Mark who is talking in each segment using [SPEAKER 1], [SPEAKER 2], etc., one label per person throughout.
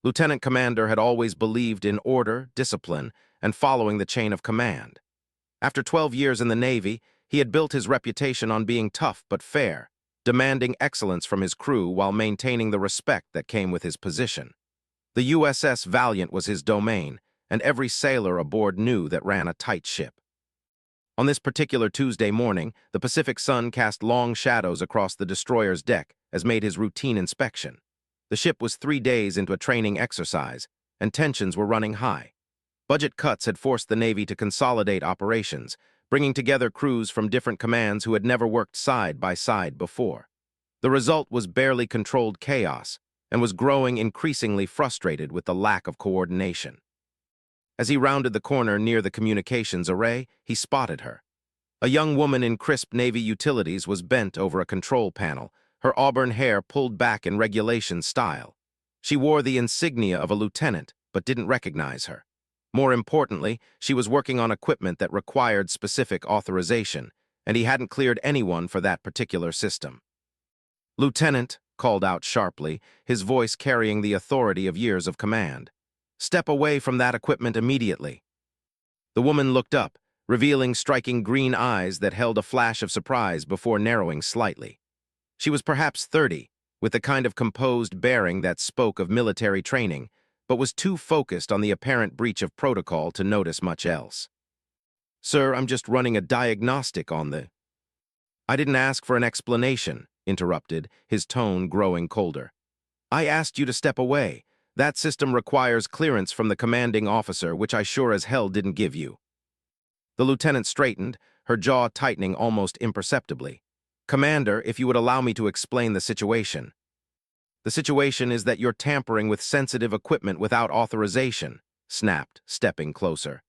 [SPEAKER 1] Lieutenant Commander had always believed in order, discipline, and following the chain of command. After 12 years in the Navy, he had built his reputation on being tough but fair, demanding excellence from his crew while maintaining the respect that came with his position. The USS Valiant was his domain, and every sailor aboard knew that ran a tight ship. On this particular Tuesday morning, the Pacific sun cast long shadows across the destroyer's deck as made his routine inspection. The ship was 3 days into a training exercise, and tensions were running high. Budget cuts had forced the Navy to consolidate operations, bringing together crews from different commands who had never worked side by side before. The result was barely controlled chaos, and was growing increasingly frustrated with the lack of coordination. As he rounded the corner near the communications array, he spotted her. A young woman in crisp Navy utilities was bent over a control panel, her auburn hair pulled back in regulation style. She wore the insignia of a lieutenant, but didn't recognize her. More importantly, she was working on equipment that required specific authorization, and he hadn't cleared anyone for that particular system. "Lieutenant," called out sharply, his voice carrying the authority of years of command. "Step away from that equipment immediately." The woman looked up, revealing striking green eyes that held a flash of surprise before narrowing slightly. She was perhaps 30, with the kind of composed bearing that spoke of military training, but was too focused on the apparent breach of protocol to notice much else. "Sir, I'm just running a diagnostic on the—" "I didn't ask for an explanation," interrupted, his tone growing colder. "I asked you to step away. That system requires clearance from the commanding officer, which I sure as hell didn't give you." The lieutenant straightened, her jaw tightening almost imperceptibly. "Commander, if you would allow me to explain the situation." "The situation is that you're tampering with sensitive equipment without authorization," snapped, stepping closer.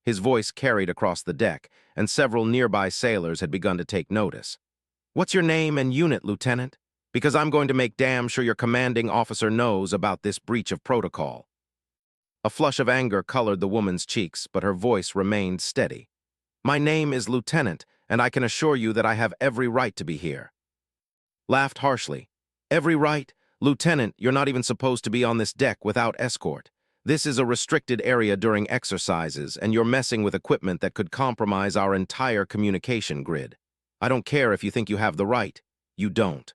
[SPEAKER 1] His voice carried across the deck, and several nearby sailors had begun to take notice. "What's your name and unit, Lieutenant? Because I'm going to make damn sure your commanding officer knows about this breach of protocol." A flush of anger colored the woman's cheeks, but her voice remained steady. "My name is Lieutenant, and I can assure you that I have every right to be here." Laughed harshly. "Every right? Lieutenant, you're not even supposed to be on this deck without escort. This is a restricted area during exercises, and you're messing with equipment that could compromise our entire communication grid. I don't care if you think you have the right. You don't."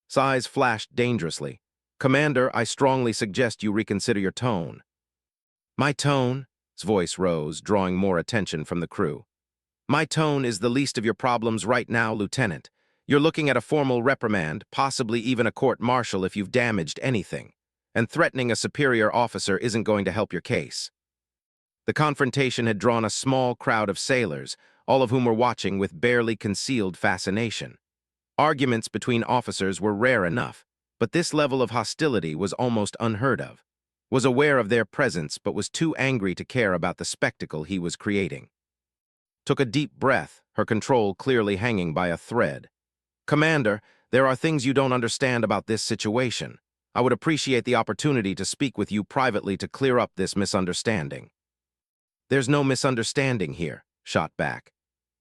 [SPEAKER 1] His eyes flashed dangerously. "Commander, I strongly suggest you reconsider your tone." "My tone?" His voice rose, drawing more attention from the crew. "My tone is the least of your problems right now, Lieutenant. You're looking at a formal reprimand, possibly even a court-martial if you've damaged anything. And threatening a superior officer isn't going to help your case." The confrontation had drawn a small crowd of sailors, all of whom were watching with barely concealed fascination. Arguments between officers were rare enough, but this level of hostility was almost unheard of. Was aware of their presence, but was too angry to care about the spectacle he was creating. Took a deep breath, her control clearly hanging by a thread. "Commander, there are things you don't understand about this situation. I would appreciate the opportunity to speak with you privately to clear up this misunderstanding." "There's no misunderstanding here," shot back.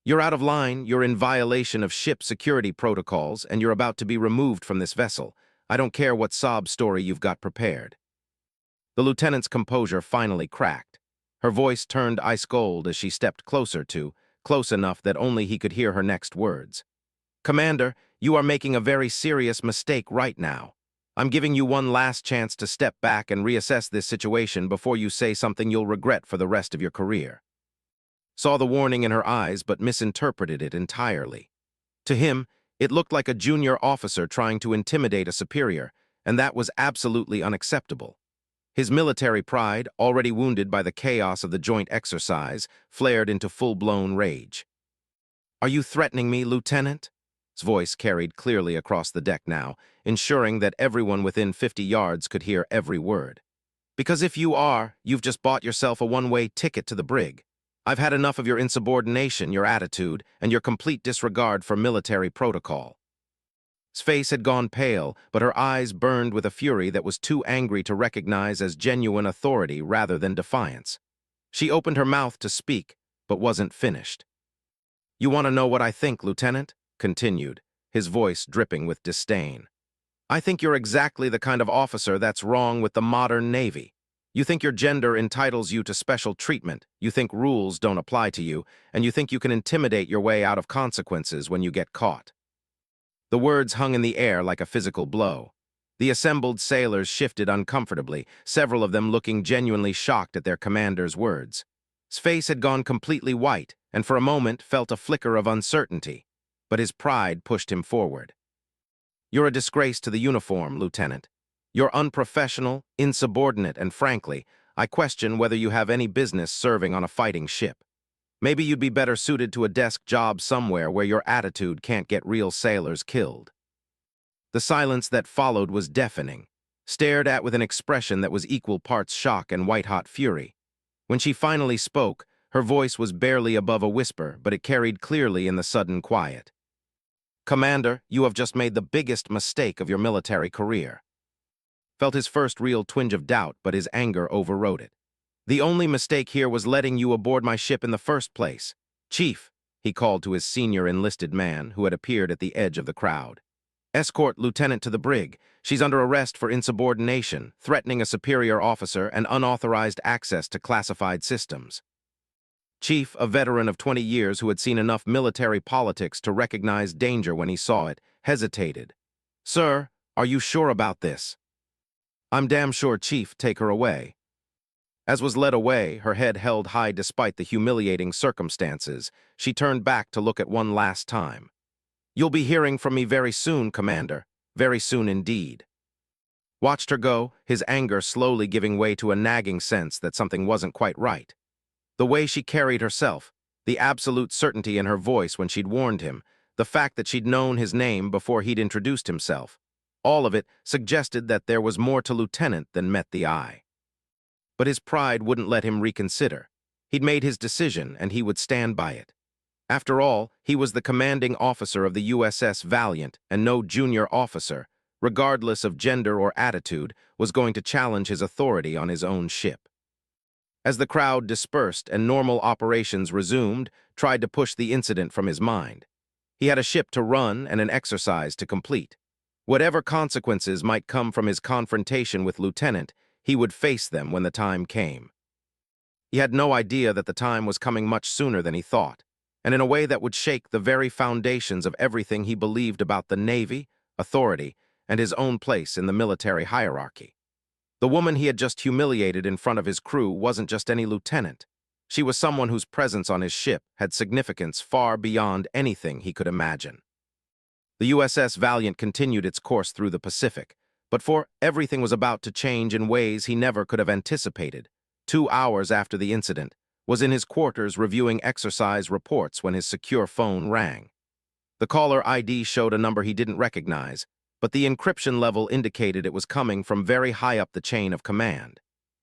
[SPEAKER 1] "You're out of line, you're in violation of ship security protocols, and you're about to be removed from this vessel. I don't care what sob story you've got prepared." The lieutenant's composure finally cracked. Her voice turned ice cold as she stepped close enough that only he could hear her next words. "Commander, you are making a very serious mistake right now. I'm giving you one last chance to step back and reassess this situation before you say something you'll regret for the rest of your career." Saw the warning in her eyes, but misinterpreted it entirely. To him, it looked like a junior officer trying to intimidate a superior, and that was absolutely unacceptable. His military pride, already wounded by the chaos of the joint exercise, flared into full-blown rage. "Are you threatening me, Lieutenant?" His voice carried clearly across the deck now, ensuring that everyone within 50 yards could hear every word. "Because if you are, you've just bought yourself a one-way ticket to the brig. I've had enough of your insubordination, your attitude, and your complete disregard for military protocol." His face had gone pale, but her eyes burned with a fury that was too angry to recognize as genuine authority rather than defiance. She opened her mouth to speak, but wasn't finished. "You want to know what I think, Lieutenant?" continued, his voice dripping with disdain. I think you're exactly the kind of officer that's wrong with the modern Navy. You think your gender entitles you to special treatment, you think rules don't apply to you, and you think you can intimidate your way out of consequences when you get caught. The words hung in the air like a physical blow. The assembled sailors shifted uncomfortably, several of them looking genuinely shocked at their commander's words. His face had gone completely white, and for a moment felt a flicker of uncertainty, but his pride pushed him forward. You're a disgrace to the uniform, Lieutenant. You're unprofessional, insubordinate, and frankly, I question whether you have any business serving on a fighting ship. Maybe you'd be better suited to a desk job somewhere where your attitude can't get real sailors killed. The silence that followed was deafening, stared at with an expression that was equal parts shock and white-hot fury. When she finally spoke, her voice was barely above a whisper, but it carried clearly in the sudden quiet. Commander, you have just made the biggest mistake of your military career. Felt his first real twinge of doubt, but his anger overrode it. The only mistake here was letting you aboard my ship in the first place. Chief, he called to his senior enlisted man, who had appeared at the edge of the crowd. Escort Lieutenant to the brig. She's under arrest for insubordination, threatening a superior officer, and unauthorized access to classified systems. Chief, a veteran of 20 years who had seen enough military politics to recognize danger when he saw it, hesitated. Sir, are you sure about this? I'm damn sure, Chief. Take her away. As was led away, her head held high despite the humiliating circumstances, she turned back to look at one last time. You'll be hearing from me very soon, Commander. Very soon indeed. Watched her go, his anger slowly giving way to a nagging sense that something wasn't quite right. The way she carried herself, the absolute certainty in her voice when she'd warned him, the fact that she'd known his name before he'd introduced himself, all of it suggested that there was more to Lieutenant than met the eye. But his pride wouldn't let him reconsider. He'd made his decision, and he would stand by it. After all, he was the commanding officer of the USS Valiant, and no junior officer, regardless of gender or attitude, was going to challenge his authority on his own ship. As the crowd dispersed and normal operations resumed, tried to push the incident from his mind. He had a ship to run and an exercise to complete. Whatever consequences might come from his confrontation with Lieutenant, he would face them when the time came. He had no idea that the time was coming much sooner than he thought, and in a way that would shake the very foundations of everything he believed about the Navy, authority, and his own place in the military hierarchy. The woman he had just humiliated in front of his crew wasn't just any lieutenant. She was someone whose presence on his ship had significance far beyond anything he could imagine. The USS Valiant continued its course through the Pacific, but everything was about to change in ways he never could have anticipated. 2 hours after the incident, was in his quarters reviewing exercise reports when his secure phone rang. The caller ID showed a number he didn't recognize, but the encryption level indicated it was coming from very high up the chain of command.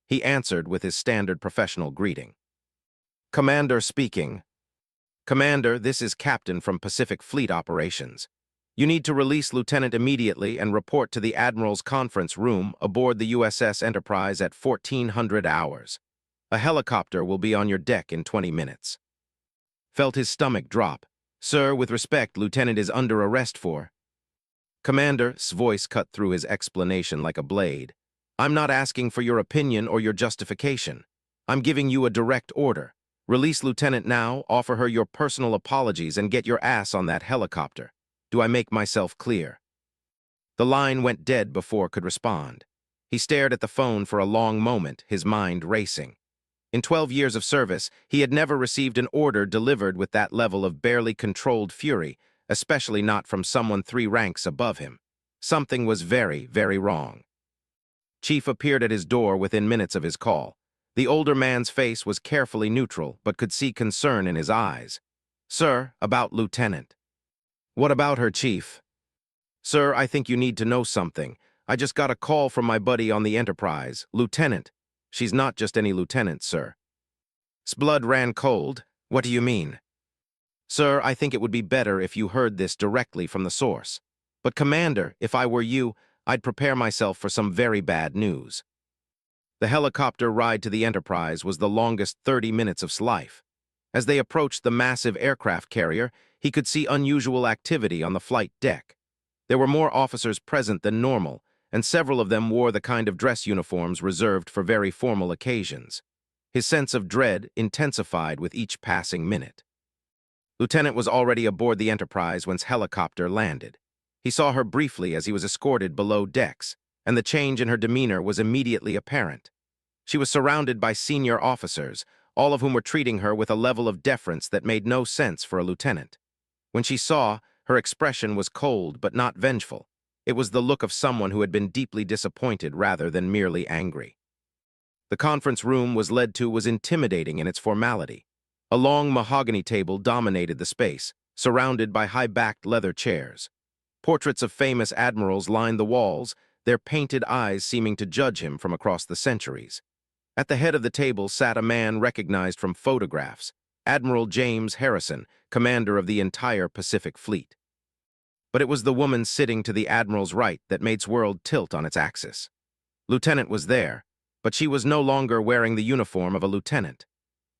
[SPEAKER 1] He answered with his standard professional greeting. Commander speaking. Commander, this is Captain from Pacific Fleet Operations. You need to release Lieutenant immediately and report to the Admiral's conference room aboard the USS Enterprise at 1400 hours. A helicopter will be on your deck in 20 minutes. Felt his stomach drop. Sir, with respect, Lieutenant is under arrest for... Commander's voice cut through his explanation like a blade. I'm not asking for your opinion or your justification. I'm giving you a direct order. Release Lieutenant now, offer her your personal apologies, and get your ass on that helicopter. Do I make myself clear? The line went dead before could respond. He stared at the phone for a long moment, his mind racing. In 12 years of service, he had never received an order delivered with that level of barely controlled fury, especially not from someone 3 ranks above him. Something was very, very wrong. Chief appeared at his door within minutes of his call. The older man's face was carefully neutral, but could see concern in his eyes. Sir, about Lieutenant. What about her, Chief? Sir, I think you need to know something. I just got a call from my buddy on the Enterprise. Lieutenant. She's not just any lieutenant, sir. His blood ran cold. What do you mean? Sir, I think it would be better if you heard this directly from the source. But Commander, if I were you, I'd prepare myself for some very bad news. The helicopter ride to the Enterprise was the longest 30 minutes of his life. As they approached the massive aircraft carrier, he could see unusual activity on the flight deck. There were more officers present than normal, and several of them wore the kind of dress uniforms reserved for very formal occasions. His sense of dread intensified with each passing minute. Lieutenant was already aboard the Enterprise when his helicopter landed. He saw her briefly as he was escorted below decks, and the change in her demeanor was immediately apparent. She was surrounded by senior officers, all of whom were treating her with a level of deference that made no sense for a lieutenant. When she saw, her expression was cold but not vengeful. It was the look of someone who had been deeply disappointed rather than merely angry. The conference room was intimidating in its formality. A long mahogany table dominated the space, surrounded by high-backed leather chairs. Portraits of famous admirals lined the walls, their painted eyes seeming to judge him from across the centuries. At the head of the table sat a man recognized from photographs, Admiral James Harrison, commander of the entire Pacific Fleet. But it was the woman sitting to the Admiral's right that made his world tilt on its axis. Lieutenant was there, but she was no longer wearing the uniform of a lieutenant.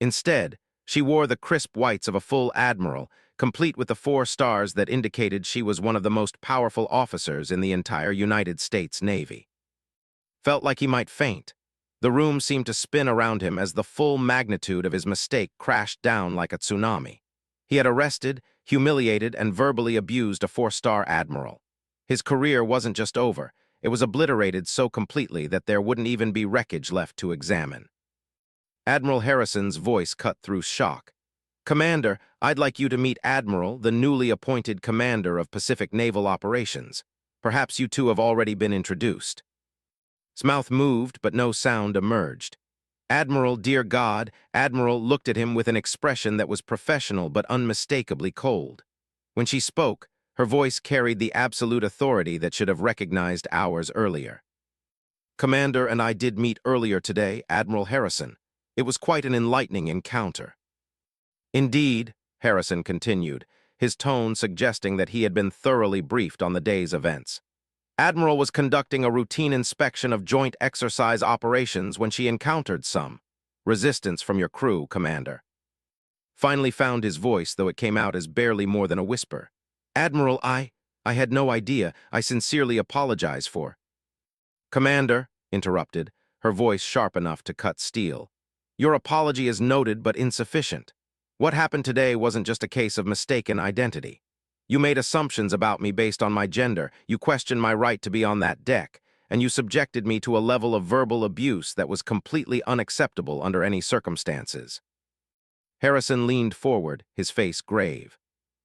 [SPEAKER 1] Instead, she wore the crisp whites of a full admiral, complete with the 4 stars that indicated she was one of the most powerful officers in the entire United States Navy. Felt like he might faint. The room seemed to spin around him as the full magnitude of his mistake crashed down like a tsunami. He had arrested, humiliated, and verbally abused a 4-star admiral. His career wasn't just over, it was obliterated so completely that there wouldn't even be wreckage left to examine. Admiral Harrison's voice cut through shock. "Commander, I'd like you to meet Admiral, the newly appointed commander of Pacific Naval Operations. Perhaps you two have already been introduced." His mouth moved, but no sound emerged. "Admiral, dear God," Admiral looked at him with an expression that was professional but unmistakably cold. When she spoke, her voice carried the absolute authority that should have recognized hours earlier. "Commander and I did meet earlier today, Admiral Harrison. It was quite an enlightening encounter." "Indeed," Harrison continued, his tone suggesting that he had been thoroughly briefed on the day's events. "Admiral was conducting a routine inspection of joint exercise operations when she encountered some resistance from your crew, Commander." Finally found his voice, though it came out as barely more than a whisper. "Admiral, I had no idea. I sincerely apologize for—" "Commander," interrupted, her voice sharp enough to cut steel, "your apology is noted but insufficient. What happened today wasn't just a case of mistaken identity. You made assumptions about me based on my gender, you questioned my right to be on that deck, and you subjected me to a level of verbal abuse that was completely unacceptable under any circumstances." Harrison leaned forward, his face grave.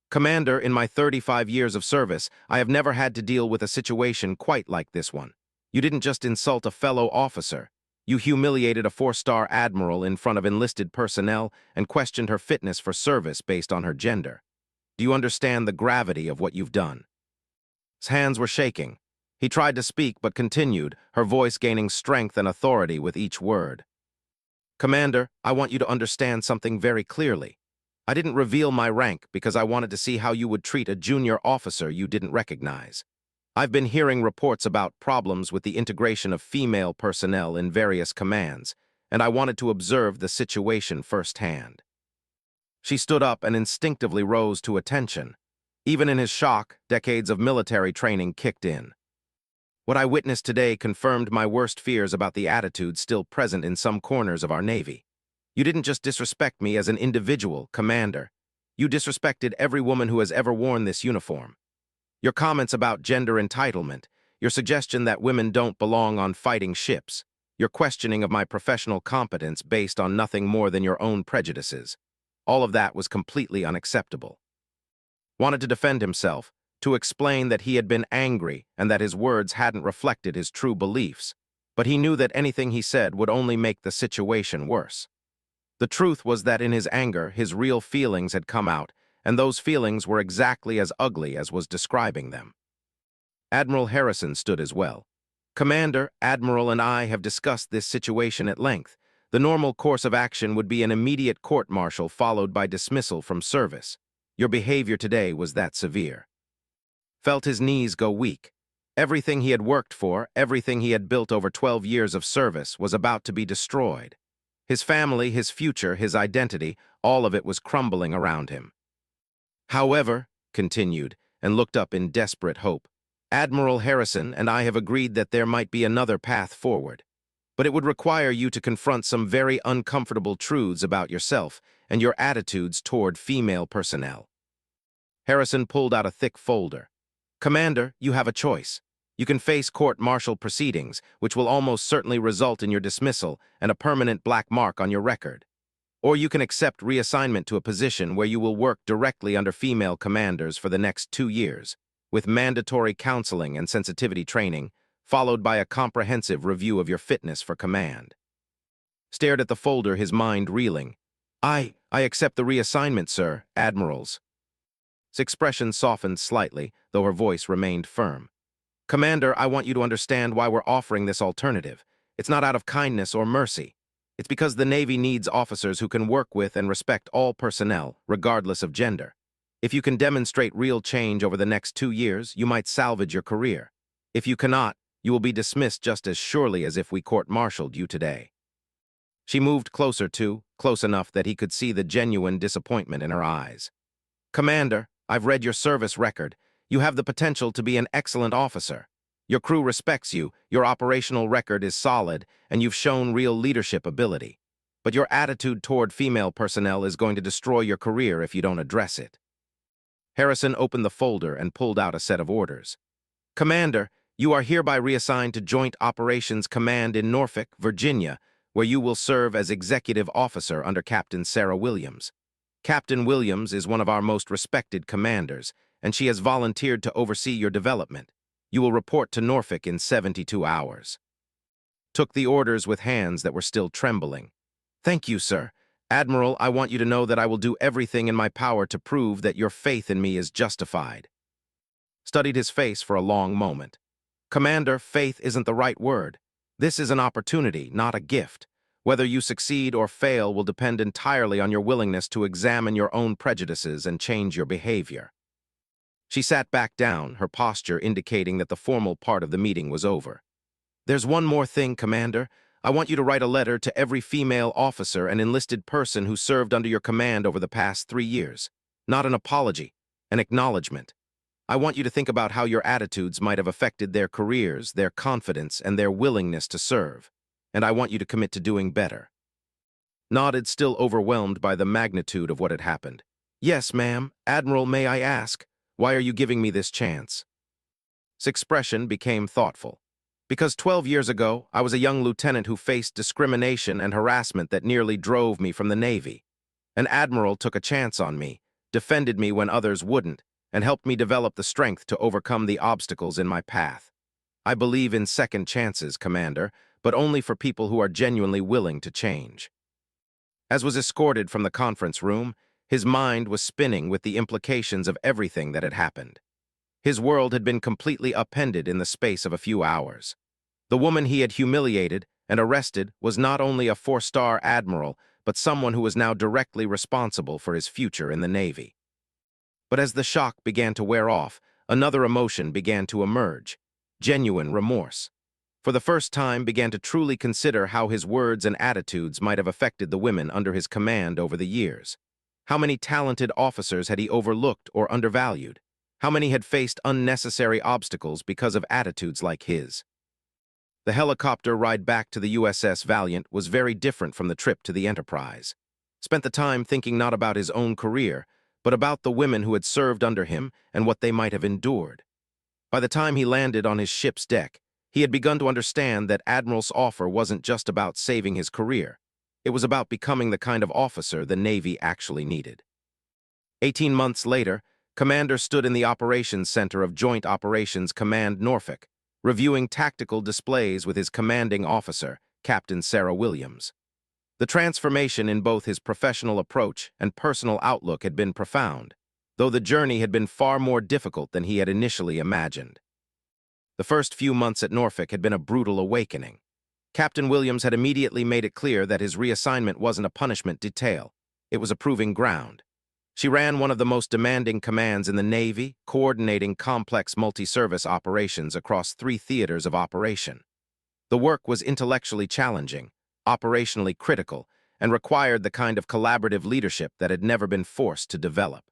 [SPEAKER 1] "Commander, in my 35 years of service, I have never had to deal with a situation quite like this one. You didn't just insult a fellow officer. You humiliated a 4-star admiral in front of enlisted personnel and questioned her fitness for service based on her gender. Do you understand the gravity of what you've done?" His hands were shaking. He tried to speak but continued, her voice gaining strength and authority with each word. "Commander, I want you to understand something very clearly. I didn't reveal my rank because I wanted to see how you would treat a junior officer you didn't recognize. I've been hearing reports about problems with the integration of female personnel in various commands, and I wanted to observe the situation firsthand." She stood up and instinctively rose to attention. Even in his shock, decades of military training kicked in. "What I witnessed today confirmed my worst fears about the attitude still present in some corners of our Navy. You didn't just disrespect me as an individual, Commander. You disrespected every woman who has ever worn this uniform. Your comments about gender entitlement, your suggestion that women don't belong on fighting ships, your questioning of my professional competence based on nothing more than your own prejudices. All of that was completely unacceptable." Wanted to defend himself, to explain that he had been angry and that his words hadn't reflected his true beliefs, but he knew that anything he said would only make the situation worse. The truth was that in his anger, his real feelings had come out, and those feelings were exactly as ugly as was describing them. Admiral Harrison stood as well. "Commander, Admiral and I have discussed this situation at length. The normal course of action would be an immediate court-martial followed by dismissal from service. Your behavior today was that severe." Felt his knees go weak. Everything he had worked for, everything he had built over 12 years of service, was about to be destroyed. His family, his future, his identity, all of it was crumbling around him. "However," continued, and looked up in desperate hope, Admiral Harrison and I have agreed that there might be another path forward, but it would require you to confront some very uncomfortable truths about yourself and your attitudes toward female personnel. Harrison pulled out a thick folder. Commander, you have a choice. You can face court-martial proceedings, which will almost certainly result in your dismissal and a permanent black mark on your record. Or you can accept reassignment to a position where you will work directly under female commanders for the next 2 years, with mandatory counseling and sensitivity training, followed by a comprehensive review of your fitness for command. Stared at the folder, his mind reeling. I accept the reassignment, sir, Admirals. His expression softened slightly, though her voice remained firm. Commander, I want you to understand why we're offering this alternative. It's not out of kindness or mercy. It's because the Navy needs officers who can work with and respect all personnel, regardless of gender. If you can demonstrate real change over the next 2 years, you might salvage your career. If you cannot, you will be dismissed just as surely as if we court-martialed you today. She moved close enough that he could see the genuine disappointment in her eyes. Commander, I've read your service record. You have the potential to be an excellent officer. Your crew respects you, your operational record is solid, and you've shown real leadership ability. But your attitude toward female personnel is going to destroy your career if you don't address it. Harrison opened the folder and pulled out a set of orders. Commander, you are hereby reassigned to Joint Operations Command in Norfolk, Virginia, where you will serve as executive officer under Captain Sarah Williams. Captain Williams is one of our most respected commanders, and she has volunteered to oversee your development. You will report to Norfolk in 72 hours. Took the orders with hands that were still trembling. Thank you, sir. Admiral, I want you to know that I will do everything in my power to prove that your faith in me is justified. Studied his face for a long moment. Commander, faith isn't the right word. This is an opportunity, not a gift. Whether you succeed or fail will depend entirely on your willingness to examine your own prejudices and change your behavior. She sat back down, her posture indicating that the formal part of the meeting was over. There's one more thing, Commander. I want you to write a letter to every female officer and enlisted person who served under your command over the past 3 years. Not an apology, an acknowledgement. I want you to think about how your attitudes might have affected their careers, their confidence, and their willingness to serve. And I want you to commit to doing better. Nodded, still overwhelmed by the magnitude of what had happened. Yes, ma'am. Admiral, may I ask, why are you giving me this chance? His expression became thoughtful. Because 12 years ago, I was a young lieutenant who faced discrimination and harassment that nearly drove me from the Navy. An admiral took a chance on me, defended me when others wouldn't, and helped me develop the strength to overcome the obstacles in my path. I believe in second chances, Commander, but only for people who are genuinely willing to change. As was escorted from the conference room, his mind was spinning with the implications of everything that had happened. His world had been completely upended in the space of a few hours. The woman he had humiliated and arrested was not only a 4-star admiral, but someone who was now directly responsible for his future in the Navy. But as the shock began to wear off, another emotion began to emerge: genuine remorse. For the first time, began to truly consider how his words and attitudes might have affected the women under his command over the years. How many talented officers had he overlooked or undervalued? How many had faced unnecessary obstacles because of attitudes like his? The helicopter ride back to the USS Valiant was very different from the trip to the Enterprise. Spent the time thinking not about his own career, but about the women who had served under him and what they might have endured. By the time he landed on his ship's deck, he had begun to understand that Admiral's offer wasn't just about saving his career. It was about becoming the kind of officer the Navy actually needed. 18 months later, Commander stood in the Operations Center of Joint Operations Command Norfolk, reviewing tactical displays with his commanding officer, Captain Sarah Williams. The transformation in both his professional approach and personal outlook had been profound, though the journey had been far more difficult than he had initially imagined. The first few months at Norfolk had been a brutal awakening. Captain Williams had immediately made it clear that his reassignment wasn't a punishment detail. It was a proving ground. She ran one of the most demanding commands in the Navy, coordinating complex multi-service operations across 3 theaters of operation. The work was intellectually challenging, operationally critical, and required the kind of collaborative leadership that had never been forced to develop.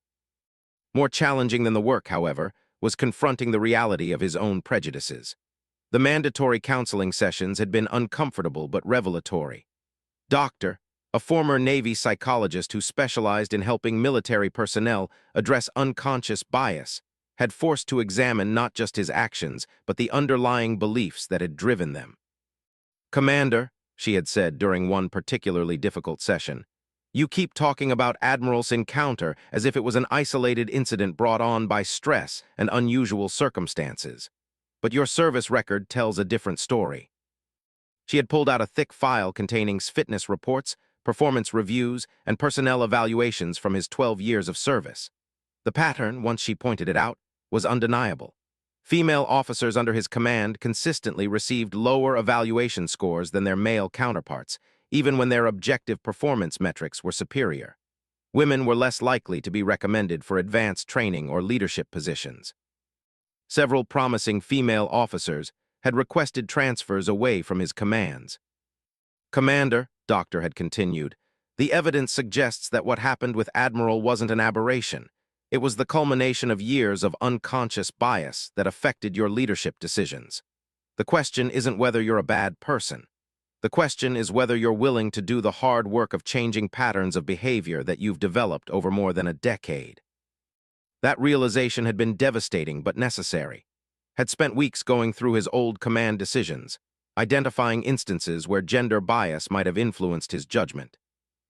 [SPEAKER 1] More challenging than the work, however, was confronting the reality of his own prejudices. The mandatory counseling sessions had been uncomfortable but revelatory. Doctor, a former Navy psychologist who specialized in helping military personnel address unconscious bias, had forced to examine not just his actions, but the underlying beliefs that had driven them. "Commander," she had said during one particularly difficult session, "you keep talking about Admiral's encounter as if it was an isolated incident brought on by stress and unusual circumstances. But your service record tells a different story." She had pulled out a thick file containing fitness reports, performance reviews, and personnel evaluations from his 12 years of service. The pattern, once she pointed it out, was undeniable. Female officers under his command consistently received lower evaluation scores than their male counterparts, even when their objective performance metrics were superior. Women were less likely to be recommended for advanced training or leadership positions. Several promising female officers had requested transfers away from his commands. "Commander," Doctor had continued, "the evidence suggests that what happened with Admiral wasn't an aberration. It was the culmination of years of unconscious bias that affected your leadership decisions. The question isn't whether you're a bad person. The question is whether you're willing to do the hard work of changing patterns of behavior that you've developed over more than a decade." That realization had been devastating but necessary. Had spent weeks going through his old command decisions, identifying instances where gender bias might have influenced his judgment.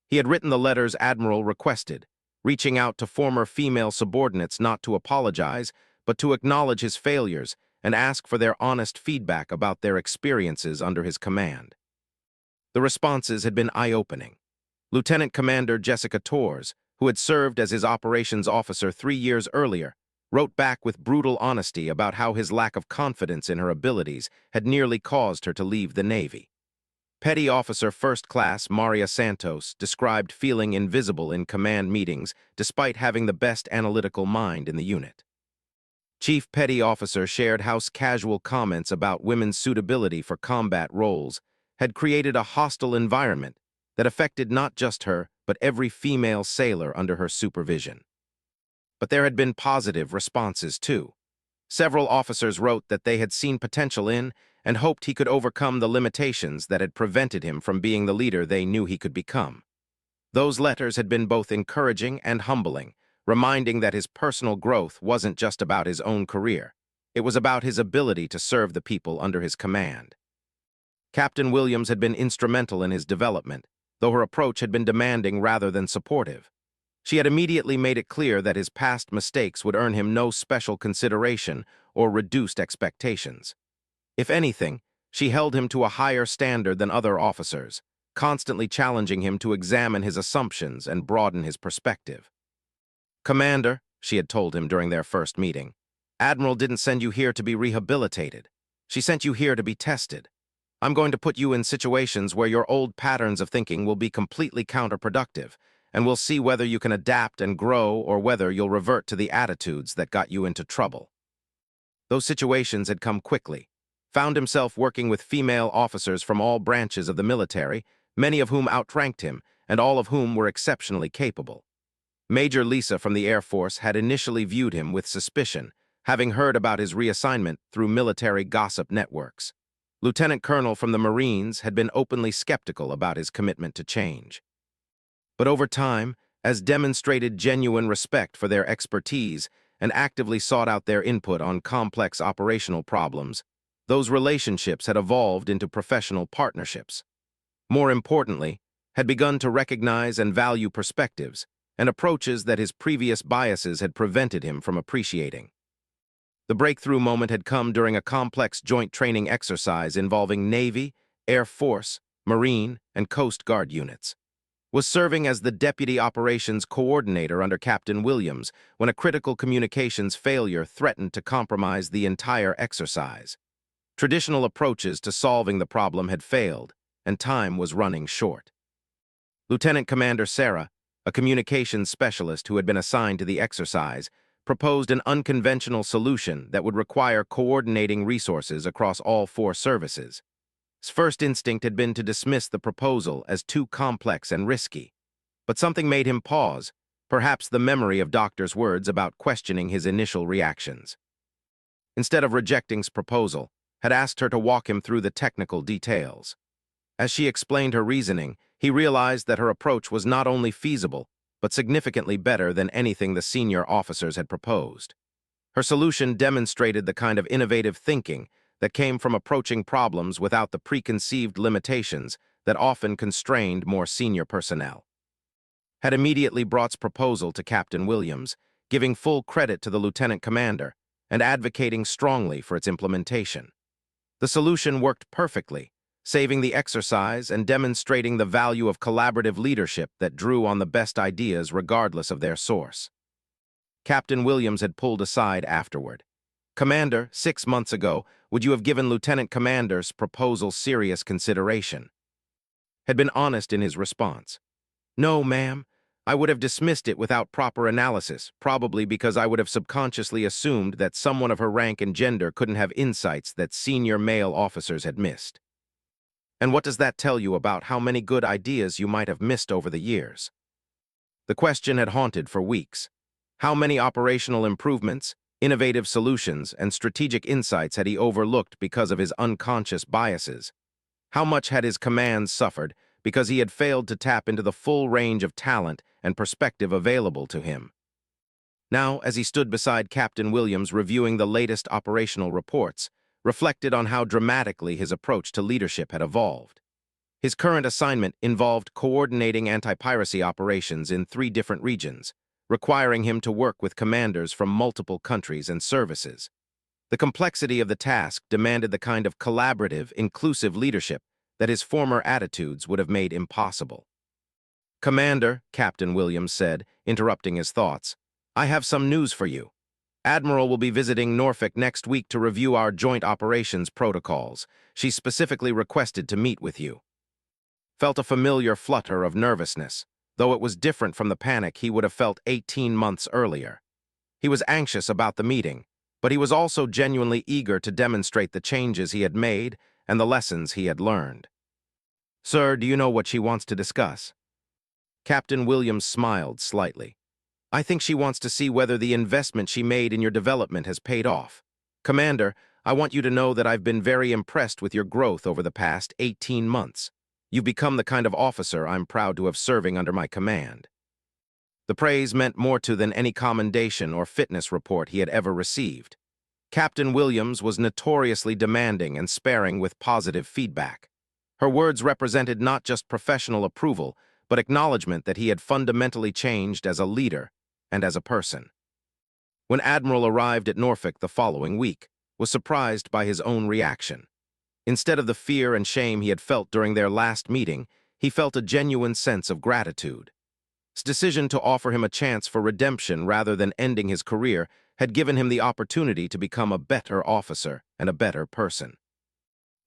[SPEAKER 1] He had written the letters Admiral requested, reaching out to former female subordinates not to apologize, but to acknowledge his failures and ask for their honest feedback about their experiences under his command. The responses had been eye-opening. Lieutenant Commander Jessica Torres, who had served as his operations officer 3 years earlier, wrote back with brutal honesty about how his lack of confidence in her abilities had nearly caused her to leave the Navy. Petty Officer First Class Maria Santos described feeling invisible in command meetings despite having the best analytical mind in the unit. Chief Petty Officer shared how casual comments about women's suitability for combat roles had created a hostile environment that affected not just her, but every female sailor under her supervision. But there had been positive responses, too. Several officers wrote that they had seen potential in and hoped he could overcome the limitations that had prevented him from being the leader they knew he could become. Those letters had been both encouraging and humbling, reminding that his personal growth wasn't just about his own career. It was about his ability to serve the people under his command. Captain Williams had been instrumental in his development, though her approach had been demanding rather than supportive. She had immediately made it clear that his past mistakes would earn him no special consideration or reduced expectations. If anything, she held him to a higher standard than other officers, constantly challenging him to examine his assumptions and broaden his perspective. "Commander," she had told him during their first meeting, "Admiral didn't send you here to be rehabilitated. She sent you here to be tested. I'm going to put you in situations where your old patterns of thinking will be completely counterproductive, and we'll see whether you can adapt and grow or whether you'll revert to the attitudes that got you into trouble." Those situations had come quickly. Found himself working with female officers from all branches of the military, many of whom outranked him, and all of whom were exceptionally capable. Major Lisa from the Air Force had initially viewed him with suspicion, having heard about his reassignment through military gossip networks. Lieutenant Colonel from the Marines had been openly skeptical about his commitment to change. But over time, as demonstrated genuine respect for their expertise and actively sought out their input on complex operational problems, those relationships had evolved into professional partnerships. More importantly, had begun to recognize and value perspectives and approaches that his previous biases had prevented him from appreciating. The breakthrough moment had come during a complex joint training exercise involving Navy, Air Force, Marine, and Coast Guard units. Was serving as the Deputy Operations Coordinator under Captain Williams when a critical communications failure threatened to compromise the entire exercise. Traditional approaches to solving the problem had failed, and time was running short. Lieutenant Commander Sarah, a communications specialist who had been assigned to the exercise, proposed an unconventional solution that would require coordinating resources across all 4 services. His first instinct had been to dismiss the proposal as too complex and risky. But something made him pause, perhaps the memory of Doctor's words about questioning his initial reactions. instead of rejecting his proposal, had asked her to walk him through the technical details. As she explained her reasoning, he realized that her approach was not only feasible, but significantly better than anything the senior officers had proposed. Her solution demonstrated the kind of innovative thinking that came from approaching problems without the preconceived limitations that often constrained more senior personnel. Had immediately brought his proposal to Captain Williams, giving full credit to the lieutenant commander and advocating strongly for its implementation. The solution worked perfectly, saving the exercise and demonstrating the value of collaborative leadership that drew on the best ideas regardless of their source. Captain Williams had pulled aside afterward. "Commander, 6 months ago, would you have given Lieutenant Commander's proposal serious consideration?" Had been honest in his response. "No, ma'am. I would have dismissed it without proper analysis, probably because I would have subconsciously assumed that someone of her rank and gender couldn't have insights that senior male officers had missed." "And what does that tell you about how many good ideas you might have missed over the years?" The question had haunted for weeks. How many operational improvements, innovative solutions, and strategic insights had he overlooked because of his unconscious biases? How much had his commands suffered because he had failed to tap into the full range of talent and perspective available to him? Now, as he stood beside Captain Williams reviewing the latest operational reports, reflected on how dramatically his approach to leadership had evolved. His current assignment involved coordinating anti-piracy operations in 3 different regions, requiring him to work with commanders from multiple countries and services. The complexity of the task demanded the kind of collaborative, inclusive leadership that his former attitudes would have made impossible. "Commander," Captain Williams said, interrupting his thoughts, "I have some news for you. Admiral will be visiting Norfolk next week to review our joint operations protocols. She specifically requested to meet with you." Felt a familiar flutter of nervousness, though it was different from the panic he would have felt 18 months earlier. He was anxious about the meeting, but he was also genuinely eager to demonstrate the changes he had made and the lessons he had learned. "Sir, do you know what she wants to discuss?" Captain Williams smiled slightly. "I think she wants to see whether the investment she made in your development has paid off. Commander, I want you to know that I've been very impressed with your growth over the past 18 months. You've become the kind of officer I'm proud to have serving under my command." The praise meant more to than any commendation or fitness report he had ever received. Captain Williams was notoriously demanding and sparing with positive feedback. Her words represented not just professional approval, but acknowledgement that he had fundamentally changed as a leader and as a person. When Admiral arrived at Norfolk the following week, was surprised by his own reaction. Instead of the fear and shame he had felt during their last meeting, he felt a genuine sense of gratitude. His decision to offer him a chance for redemption rather than ending his career had given him the opportunity to become a better officer and a better person.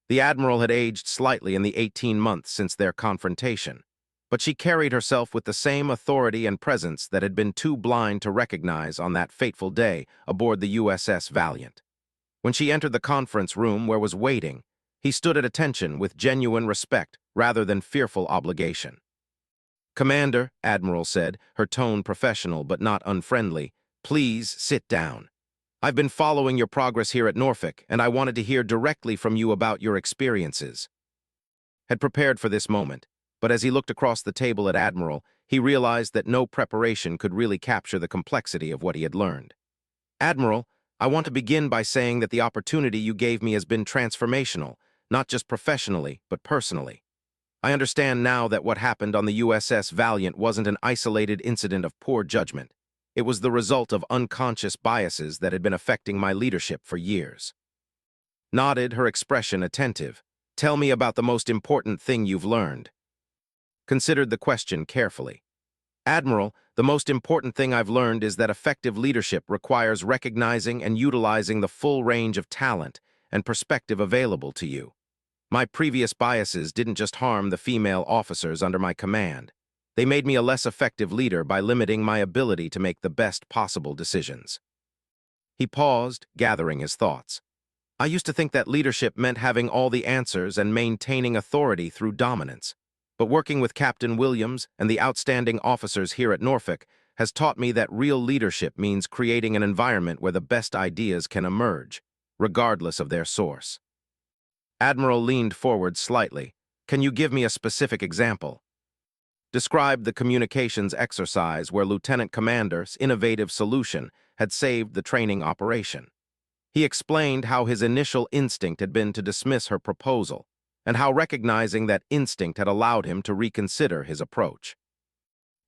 [SPEAKER 1] The Admiral had aged slightly in the 18 months since their confrontation, but she carried herself with the same authority and presence that had been too blind to recognize on that fateful day aboard the USS Valiant. When she entered the conference room where was waiting, he stood at attention with genuine respect rather than fearful obligation. "Commander," Admiral said, her tone professional but not unfriendly, "please sit down. I've been following your progress here at Norfolk, and I wanted to hear directly from you about your experiences." Had prepared for this moment, but as he looked across the table at Admiral, he realized that no preparation could really capture the complexity of what he had learned. "Admiral, I want to begin by saying that the opportunity you gave me has been transformational, not just professionally, but personally. I understand now that what happened on the USS Valiant wasn't an isolated incident of poor judgment. It was the result of unconscious biases that had been affecting my leadership for years." Nodded, her expression attentive. "Tell me about the most important thing you've learned." Considered the question carefully. "Admiral, the most important thing I've learned is that effective leadership requires recognizing and utilizing the full range of talent and perspective available to you. My previous biases didn't just harm the female officers under my command. They made me a less effective leader by limiting my ability to make the best possible decisions." He paused, gathering his thoughts. "I used to think that leadership meant having all the answers and maintaining authority through dominance. But working with Captain Williams and the outstanding officers here at Norfolk has taught me that real leadership means creating an environment where the best ideas can emerge. regardless of their source. Admiral leaned forward slightly. Can you give me a specific example? Described the communications exercise where Lieutenant Commander's innovative solution had saved the training operation. He explained how his initial instinct had been to dismiss her proposal, and how recognizing that instinct had allowed him to reconsider his approach.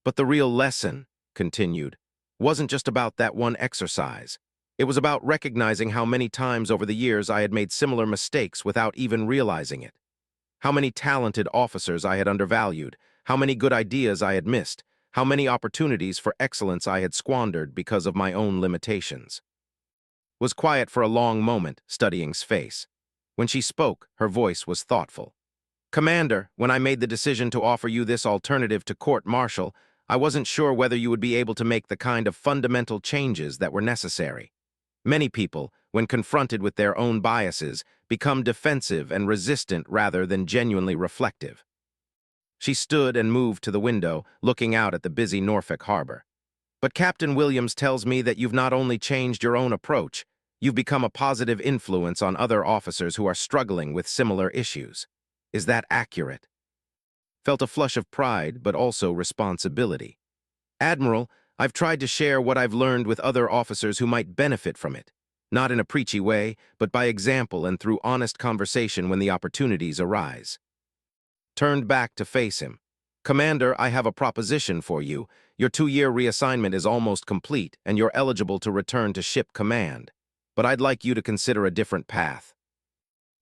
[SPEAKER 1] But the real lesson, continued, wasn't just about that one exercise. It was about recognizing how many times over the years I had made similar mistakes without even realizing it. How many talented officers I had undervalued, how many good ideas I had missed, how many opportunities for excellence I had squandered because of my own limitations. Was quiet for a long moment, studying's face. When she spoke, her voice was thoughtful. Commander, when I made the decision to offer you this alternative to court-martial, I wasn't sure whether you would be able to make the kind of fundamental changes that were necessary. Many people, when confronted with their own biases, become defensive and resistant rather than genuinely reflective. She stood and moved to the window, looking out at the busy Norfolk harbor. But Captain Williams tells me that you've not only changed your own approach, you've become a positive influence on other officers who are struggling with similar issues. Is that accurate? Felt a flush of pride, but also responsibility. Admiral, I've tried to share what I've learned with other officers who might benefit from it, not in a preachy way, but by example and through honest conversation when the opportunities arise. Turned back to face him. Commander, I have a proposition for you. Your 2-year reassignment is almost complete, and you're eligible to return to ship command. But I'd like you to consider a different path.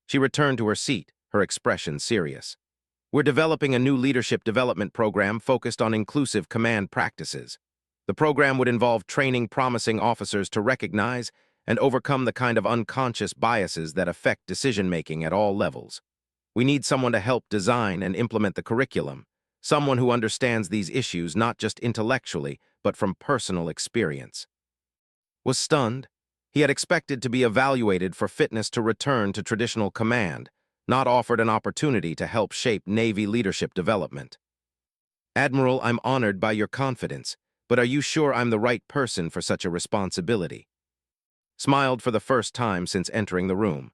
[SPEAKER 1] She returned to her seat, her expression serious. We're developing a new leadership development program focused on inclusive command practices. The program would involve training promising officers to recognize and overcome the kind of unconscious biases that affect decision-making at all levels. We need someone to help design and implement the curriculum, someone who understands these issues not just intellectually, but from personal experience. Was stunned. He had expected to be evaluated for fitness to return to traditional command, not offered an opportunity to help shape Navy leadership development. Admiral, I'm honored by your confidence, but are you sure I'm the right person for such a responsibility? Smiled for the first time since entering the room.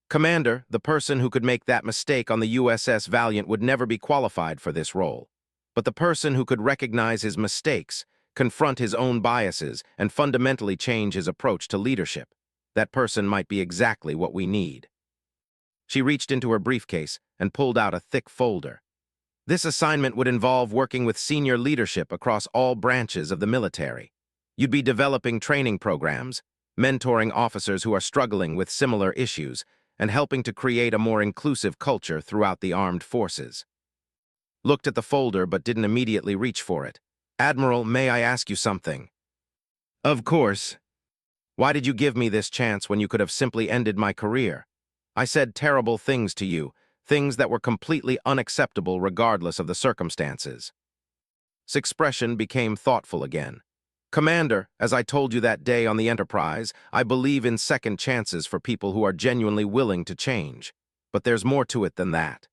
[SPEAKER 1] Commander, the person who could make that mistake on the USS Valiant would never be qualified for this role. But the person who could recognize his mistakes, confront his own biases, and fundamentally change his approach to leadership, that person might be exactly what we need. She reached into her briefcase and pulled out a thick folder. This assignment would involve working with senior leadership across all branches of the military. You'd be developing training programs, mentoring officers who are struggling with similar issues, and helping to create a more inclusive culture throughout the armed forces. Looked at the folder but didn't immediately reach for it. Admiral, may I ask you something? Of course. Why did you give me this chance when you could have simply ended my career? I said terrible things to you, things that were completely unacceptable regardless of the circumstances. His expression became thoughtful again. Commander, as I told you that day on the Enterprise, I believe in second chances for people who are genuinely willing to change. But there's more to it than that.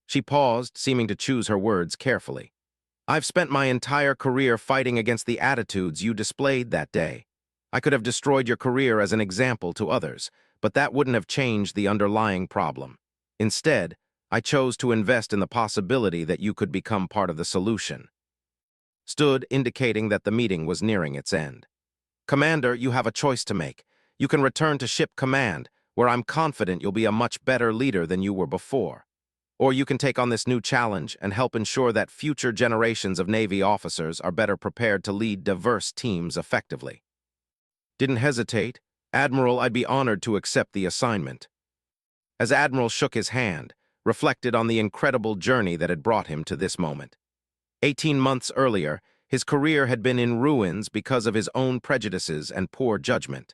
[SPEAKER 1] She paused, seeming to choose her words carefully. I've spent my entire career fighting against the attitudes you displayed that day. I could have destroyed your career as an example to others, but that wouldn't have changed the underlying problem. Instead, I chose to invest in the possibility that you could become part of the solution. Stood, indicating that the meeting was nearing its end. Commander, you have a choice to make. You can return to ship command, where I'm confident you'll be a much better leader than you were before. Or you can take on this new challenge and help ensure that future generations of Navy officers are better prepared to lead diverse teams effectively. Didn't hesitate. Admiral, I'd be honored to accept the assignment. As Admiral shook his hand, reflected on the incredible journey that had brought him to this moment. 18 months earlier, his career had been in ruins because of his own prejudices and poor judgment.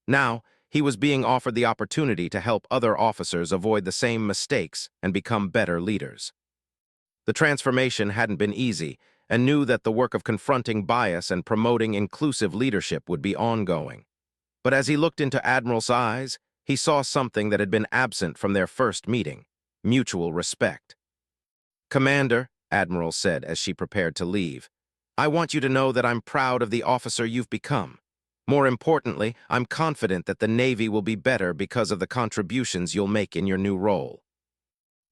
[SPEAKER 1] Now, he was being offered the opportunity to help other officers avoid the same mistakes and become better leaders. The transformation hadn't been easy, and knew that the work of confronting bias and promoting inclusive leadership would be ongoing. But as he looked into Admiral's eyes, he saw something that had been absent from their first meeting: mutual respect. Commander, Admiral said as she prepared to leave, I want you to know that I'm proud of the officer you've become. More importantly, I'm confident that the Navy will be better because of the contributions you'll make in your new role.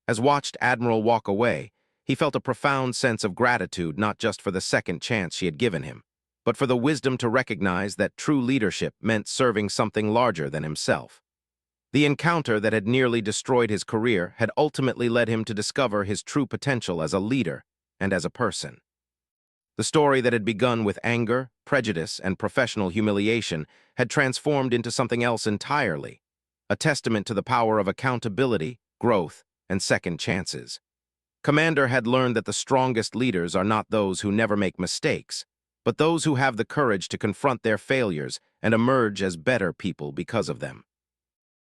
[SPEAKER 1] As watched Admiral walk away, he felt a profound sense of gratitude not just for the second chance she had given him, but for the wisdom to recognize that true leadership meant serving something larger than himself. The encounter that had nearly destroyed his career had ultimately led him to discover his true potential as a leader and as a person. The story that had begun with anger, prejudice, and professional humiliation had transformed into something else entirely, a testament to the power of accountability, growth, and second chances. Commander had learned that the strongest leaders are not those who never make mistakes, but those who have the courage to confront their failures and emerge as better people because of them.